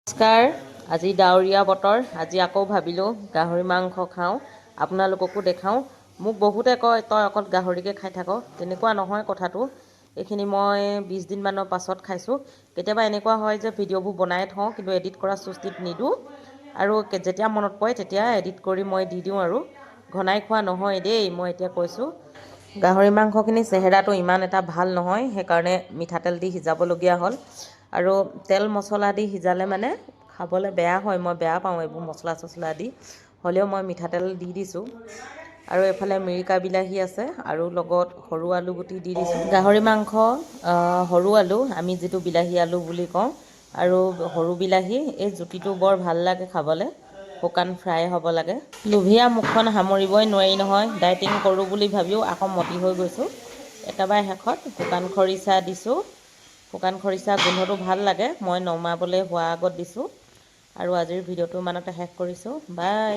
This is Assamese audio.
নমস্কাৰ। আজি ডাৱৰীয়া বতৰ। আজি আকৌ ভাবিলোঁ গাহৰি মাংস খাওঁ, আপোনালোককো দেখাওঁ। মোক বহুতে কয় তই অকল গাহৰিকে খাই থাক, তেনেকুৱা নহয় কথাটো। এইখিনি মই 20 দিনমানৰ পাছত খাইছোঁ। কেতিয়াবা এনেকুৱা হয় যে ভিডিঅ'বোৰ বনাই থওঁ কিন্তু এডিট কৰা চুষ্টিত নিদিওঁ, আৰু যেতিয়া মনত পৰে তেতিয়া এডিট কৰি মই দি দিওঁ। আৰু ঘনাই খোৱা নহয় দেই, মই এতিয়া কৈছোঁ। গাহৰি মাংসখিনি চেহেৰাটো ইমান এটা ভাল নহয়, সেইকাৰণে মিঠাতেল দি সিজাবলগীয়া হ'ল। আৰু তেল মছলা দি সিজালে মানে খাবলৈ বেয়া হয়, মই বেয়া পাওঁ এইবোৰ মছলা চছলা দি, হ'লেও মই মিঠাতেল দি দিছোঁ। আৰু এইফালে মিৰিকা বিলাহী আছে আৰু লগত সৰু আলু গুটি দি দিছোঁ। গাহৰি মাংস সৰু আলু, আমি যিটো বিলাহী আলু বুলি কওঁ, আৰু সৰু বিলাহী, এই জুতিটো বৰ ভাল লাগে খাবলৈ। শুকান ফ্ৰাই হ'ব লাগে। লোভিয়া মুখখন সামৰিবই নোৱাৰি নহয়, ডায়েটিং কৰোঁ বুলি ভাবিও আকৌ মতি হৈ গৈছোঁ। একেবাৰে শেষত শুকান খৰিচা দিছোঁ। শুকান খৰিচা গোন্ধটো ভাল লাগে, মই নমাবলৈ হোৱাৰ আগত দিছোঁ। আৰু আজিৰ ভিডিঅ'টো ইমানতে শেষ কৰিছোঁ। বাই।